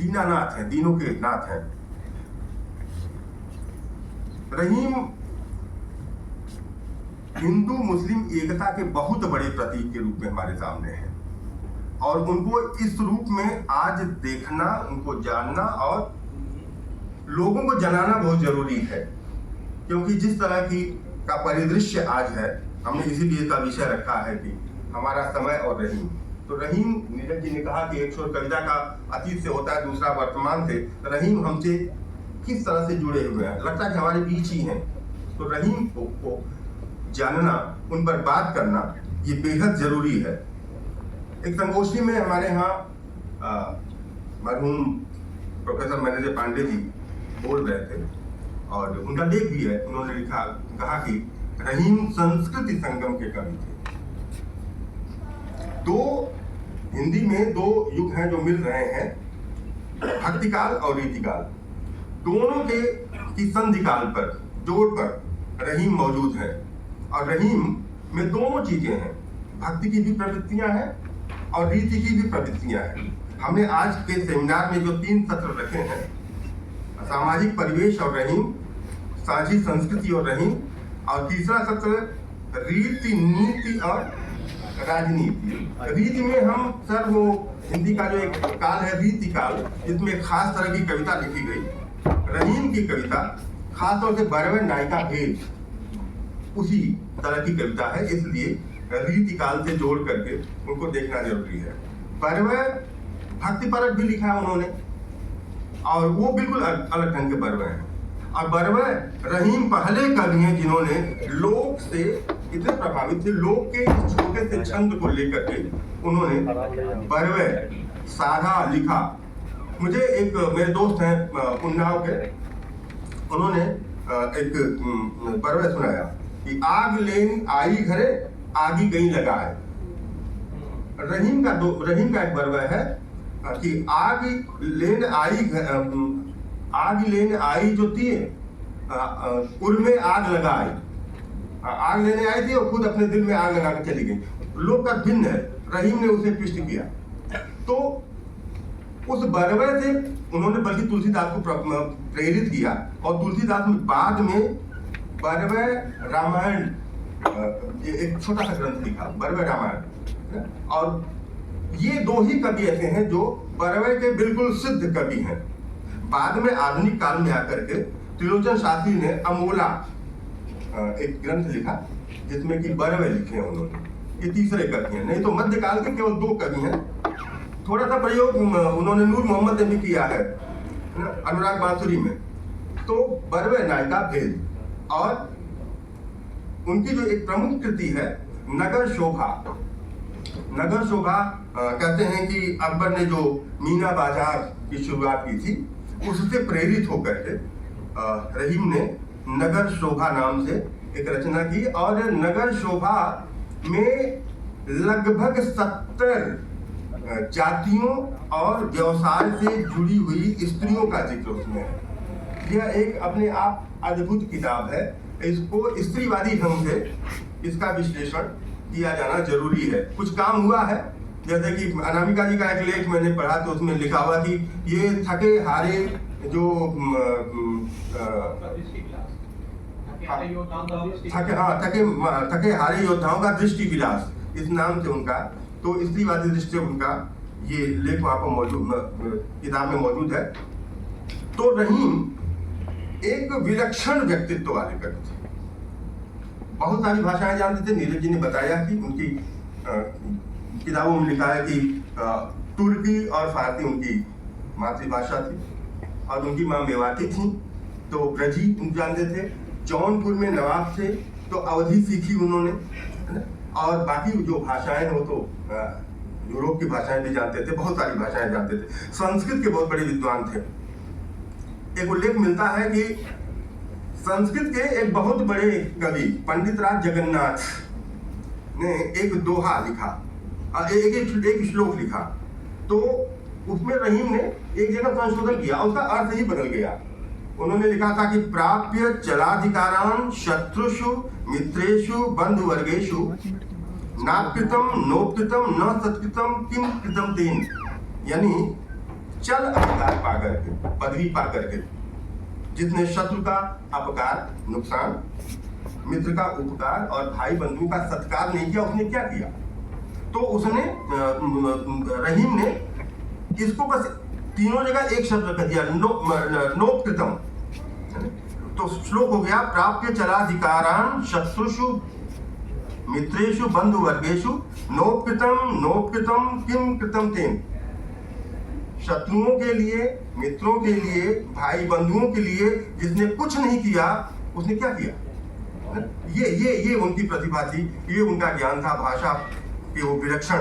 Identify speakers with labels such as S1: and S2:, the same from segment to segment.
S1: दीनानाथ हैं, दीनों के नाथ हैं। रहीम हिंदू मुस्लिम एकता के बहुत बड़े प्रतीक के रूप में हमारे सामने हैं, और उनको इस रूप में आज देखना, उनको जानना और लोगों को जनाना बहुत जरूरी है, क्योंकि जिस तरह का परिदृश्य आज है, हमने इसीलिए इसका विषय रखा है कि हमारा समय और रहीम। तो रहीम, नीरज जी ने कहा कि एक छोर कविता का अतीत से होता है, दूसरा वर्तमान से। रहीम हमसे किस तरह से जुड़े हुए हैं, लगता है कि हमारे बीच ही हैं। तो रहीम को जानना, उन पर बात करना, ये बेहद जरूरी है। एक संगोष्ठी में हमारे यहाँ मरहूम प्रोफेसर मैनेजर पांडे जी बोल रहे थे, और उनका लेख भी है। उन्होंने कहा कि रहीम संस्कृति संगम के कवि थे। हिंदी में दो युग हैं जो मिल रहे हैं, भक्तिकाल और रीतिकाल। दोनों की संधि काल पर, जोड़ पर रहीम मौजूद है, और रहीम में दोनों चीजें हैं, भक्ति की भी प्रवृत्तियां हैं और रीति की भी प्रवृत्तियां हैं। हमने आज के सेमिनार में जो 3 सत्र रखे हैं, सामाजिक परिवेश और रहीम, साझी संस्कृति और रहीम, और तीसरा सत्र रीति नीति और राजनीति। रीति में हम सर वो हिंदी का जो एक काल है रीति काल, जिसमें खास तरह की कविता लिखी गई। रहीम की कविता खासतौर से बरवे नायिका भेद उसी तरह की कविता है, इसलिए रीति काल से जोड़ करके उनको देखना जरूरी है। बरवे भक्ति परक भी लिखा है उन्होंने, और वो बिल्कुल अलग ढंग के बरवे हैं। और बरवे रहीम पहले कवि हैं जिन्होंने लोक से इतने प्रभावित थे, लोक के इस छोटे से छंद को लेकर के उन्होंने बरवे साधा लिखा। मुझे एक मेरे दोस्त हैं उन्नाव के, उन्होंने एक बरवे सुनाया कि आग लेन आई घरे आगी गई लगाए। रहीम का एक बरवा है कि आग लेने आई जो थी उर में आग लगाई। आग लेने आई थी और खुद अपने दिल में आग लगा के चली गई। लोक का भिन्न है, रहीम ने उसे पुष्ट किया। तो उस बरवे से उन्होंने बल्कि तुलसीदास को प्रेरित किया, और तुलसीदास में बाद में बरवे रामायण, एक छोटा सा ग्रंथ लिखा, बरवे रामायण। और ये 2 ही कवि ऐसे हैं जो बरवे के बिल्कुल सिद्ध कवि हैं। बाद में आधुनिक काल में आकर के त्रिलोचन शास्त्री ने अमोला एक ग्रंथ लिखा, जिसमें कि बरवे लिखे हैं उन्होंने। ये तीसरे कवि हैं, नहीं तो मध्यकाल के केवल 2 कवि हैं। थोड़ा सा प्रयोग उन्होंने नूर मोहम्मद ने भी किया है अनुराग बांसुरी में। तो बरवे नायिका भेद, और उनकी जो एक प्रमुख कृति है नगर शोभा। नगर शोभा कहते हैं कि अकबर ने जो मीना बाजार की शुरुआत की थी, उससे प्रेरित होकर के रहीम ने नगर शोभा नाम से एक रचना की, और नगर शोभा में लगभग 70 जातियों और व्यवसाय से जुड़ी हुई स्त्रियों का जिक्र उसमें है। यह एक अपने आप अद्भुत किताब है। इसको स्त्रीवादी ढंग से इसका विश्लेषण किया जाना जरूरी है। कुछ काम हुआ है, जैसे कि अनामिका जी का एक लेख मैंने पढ़ा, तो उसमें लिखा हुआ कि ये थके हारे जो थके हारे योद्धाओं का दृष्टि विलास, इस नाम से उनका, तो स्त्रीवादी दृष्टि उनका ये लेख वहां पर मौजूद, किताब में मौजूद है। तो रहीम एक विलक्षण व्यक्तित्व वाले कवि थे, बहुत सारी भाषाएं जानते थे। नीरज जी ने बताया कि उनकी किताबों में लिखा है कि तुर्की और फारसी उनकी मातृभाषा थी, और उनकी माँ मेवाती थी, तो ब्रजी जानते थे। जौनपुर में नवाब थे, तो अवधी सीखी उन्होंने, और बाकी जो भाषाएं हो तो यूरोप की भाषाएं भी जानते थे, बहुत सारी भाषाएं जानते थे। संस्कृत के बहुत बड़े विद्वान थे। एक उल्लेख मिलता है कि संस्कृत के एक बहुत बड़े कवि पंडित राज जगन्नाथ ने एक दोहा लिखा, एक श्लोक लिखा, तो उसमें रहीम ने एक जगह संशोधन किया, उसका अर्थ ही बदल गया। उन्होंने लिखा था कि प्राप्य चलाधिकारान शत्रुषु मित्रेषु बंधुवर्गेषु नाकृतम नोकृतम न सत्कृतम किम कृतम तेन। यानी चल अधिकार पा करके, पदवी पा करके, जिसने शत्रु का अपकार नुकसान, मित्र का उपकार और भाई बंधु का सत्कार नहीं किया, उसने क्या किया? तो उसने रहीम ने इसको बस तीनों जगह एक शब्द कर दिया, नोपकृतम। तो श्लोक हो गया, प्राप्य चलाधिकारान शत्रुषु मित्रेषु बंधु वर्गेषु नोपकृतम नोपकृतम किम कृतम तेन। शत्रुओं के लिए, मित्रों के लिए, भाई बंधुओं के लिए जिसने कुछ नहीं किया, उसने क्या किया? ये उनकी प्रतिभा थी, ये उनका ज्ञान था, भाषा के वो विलक्षण।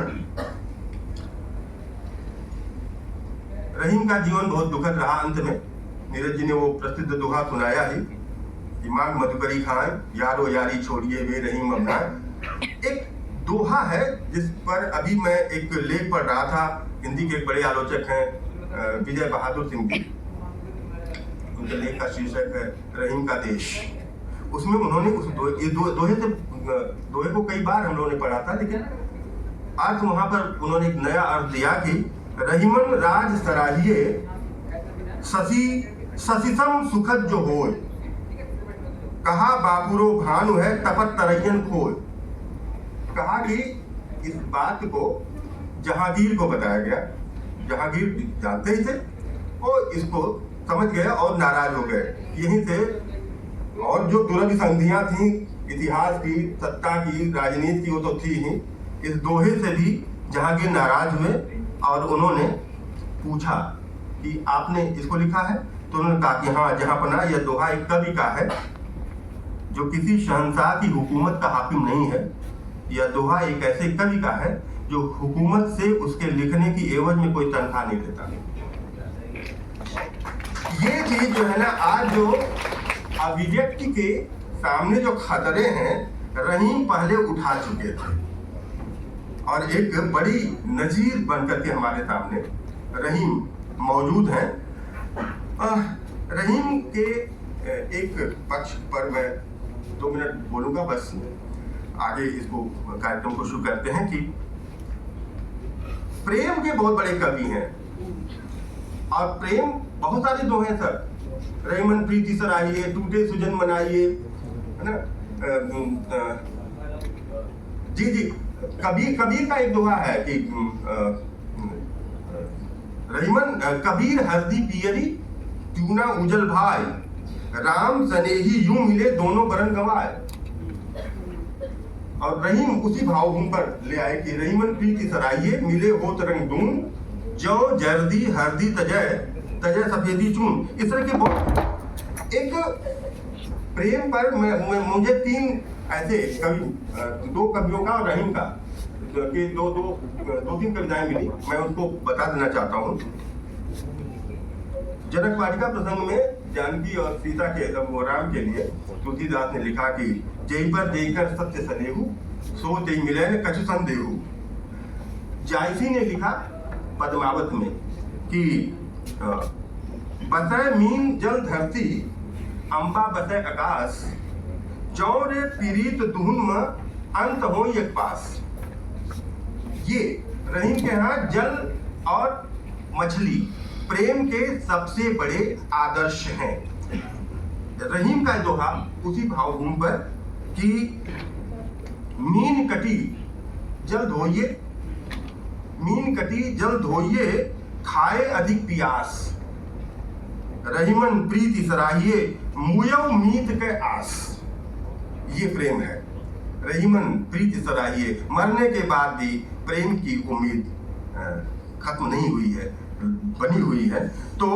S1: रहीम का जीवन बहुत दुखद रहा। अंत में नीरज जी ने वो प्रसिद्ध दोहा सुनाया ही कि मांग मधुकरी खाएं, यारो यारी छोड़िए वे रहीम अपनाएं। एक दोहा है जिस पर अभी मैं एक लेख पढ़ रहा था, हिंदी के एक बड़े आलोचक हैं विजय बहादुर सिंह जी, उनके लेख का शीर्षक है रहीम का देश। उसमें उन्होंने उस दोहे को कई बार हम लोगों ने पढ़ा था, लेकिन अर्थ वहां पर उन्होंने एक नया अर्थ दिया कि रहीमन राज सराहिए ससिसम सुखद जो होय, कहा बापुरो भानु है तपत तरयन खोय। कहा कि इस बात को जहांगीर को बताया गया, जहांगीर जानते ही थे और इसको समझ गए और नाराज हो गए। यहीं से और जो दुरभिसंधियां थी इतिहास की, सत्ता की, राजनीति की, वो तो थी ही। इस दोहे से भी जहांगीर नाराज हुए और उन्होंने पूछा कि आपने इसको लिखा है? तो उन्होंने कहा कि हाँ जहांपना, यह दोहा एक कवि का है जो किसी शहंशाह की हुकूमत का हाकिम नहीं है। यह दोहा एक ऐसे कवि का है जो हुकूमत से उसके लिखने की एवज में कोई तनख्वाह नहीं लेता। ये चीज जो है ना, आज जो अभिव्यक्ति के सामने जो खतरे हैं, रहीम पहले उठा चुके थे और एक बड़ी नजीर बनकर के हमारे सामने रहीम मौजूद हैं। रहीम के एक पक्ष पर मैं 2 मिनट बोलूंगा, बस आगे इसको कार्यक्रम को शुरू करते हैं। कि प्रेम के बहुत बड़े कवि हैं और प्रेम बहुत सारे दोहे सर, रहीमन प्रीति सराहिए, टूटे सुजन मनाइए, है ना। जी कबीर का एक दोहा है कि रहीमन कबीर हरदी पियरी चूना उजल भाई, राम सनेही यूं मिले दोनों बरन गवाए। और रहीम उसी भावभूमि पर ले आए कि रहीमन प्रीति सराहिए मिले हो तरंग दून, जो जर्दी हरदी तजय तजय सफेदी चून। इस तरह के बहुत एक प्रेम पर मुझे 3 ऐसे कवि, 2 कवियों का और रहीम का कि 2-3 कविताएं मिली, मैं उनको बता देना चाहता हूँ। जनक वाटिका प्रसंग में जानकी और सीता के राम के लिए तुलसीदास ने लिखा कि जय पर देकर सत्य सनेहु, सो ते मिले न कछु संदेहु। जायसी ने लिखा पद्मावत में कि बसय मीन जल धरती, अंबा बसय आकाश, जौरे पीड़ित दुहुन अंत हो एक पास। ये रहीम के यहाँ जल और मछली प्रेम के सबसे बड़े आदर्श हैं। रहीम का दोहा उसी भावभूमि पर कि मीन कटी जल धोइए, मीन कटी जल धोइए, खाए अधिक पियास, रहीमन प्रीति सराहिए, मुयव मीत के आस। ये प्रेम है, रहीमन प्रीति सराहिए। मरने के बाद भी प्रेम की उम्मीद खत्म नहीं हुई है, बनी हुई है। तो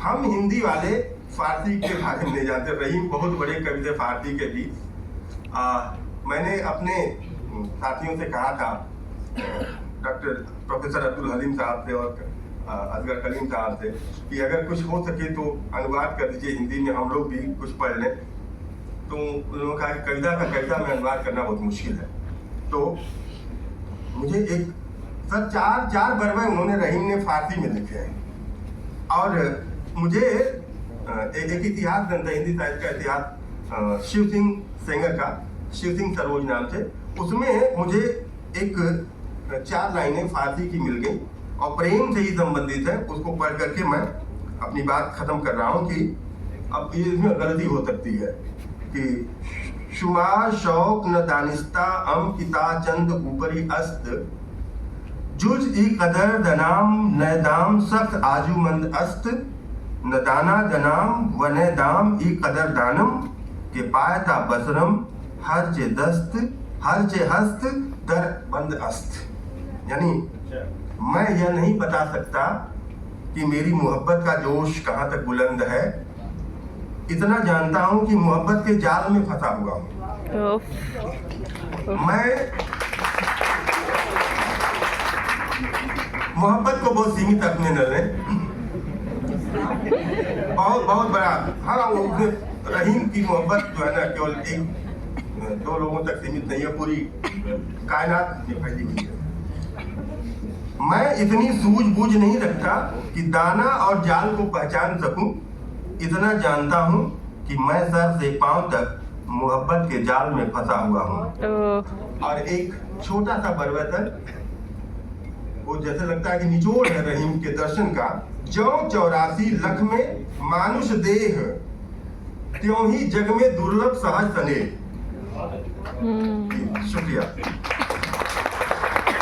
S1: हम हिंदी वाले फारसी के बारे में नहीं जानते। रहीम बहुत बड़े कवि थे फारसी के भी। मैंने अपने साथियों से कहा था, डॉक्टर प्रोफेसर अब्दुल हलीम साहब से और असगर कलीम साहब से, कि अगर कुछ हो सके तो अनुवाद कर दीजिए हिंदी में, हम लोग भी कुछ पढ़ लें। तो उन्होंने कहा कि कविता का कविता में अनुवाद करना बहुत मुश्किल है। तो मुझे एक सर 4 बरवे उन्होंने रहीम ने फारसी में लिखे हैं। और मुझे एक इतिहास ग्रंथ है, हिंदी साहित्य का इतिहास, शिव सिंह सेंगर का, शिव सिंह सरोज नाम से, उसमें मुझे एक 4 लाइनें फारसी की मिल गई। और प्रेम से ही संबंधित है, उसको पढ़ करके मैं अपनी बात खत्म कर रहा हूँ कि अब ये इसमें गलती हो सकती है कि शुमा शौक न दानिस्ता अम किता चंद ऊपरी अस्त जुज ई कदर दनाम न दाम सख्त आजुमंद अस्त न दाना दनाम व न दाम ई कदर दानम के पायता बसरम हर चे दस्त हर चे हस्त दर बंद अस्त। यानी मैं यह नहीं बता सकता कि मेरी मोहब्बत का जोश कहाँ तक बुलंद है, इतना जानता हूं कि मोहब्बत के जाल में फंसा हुआ हूं। मैं मोहब्बत को बहुत सीमित रखने न लें, बहुत बड़ा। हाँ, वो रहीम की मोहब्बत जो है ना केवल एक दो लोगों तक सीमित नहीं है, पूरी कायनात में फैली हुई है। मैं इतनी सूझबूझ नहीं रखता कि दाना और जाल को पहचान सकूं, इतना जानता हूं कि मैं सर से पांव तक मोहब्बत के जाल में फंसा हुआ हूं। और एक छोटा सा पर्वत है, वो जैसे लगता है कि निचोड़ है रहीम के दर्शन का। ज्यों 84 लख में मानुष देह, त्यों ही जग में दुर्लभ सहज तने। शुक्रिया।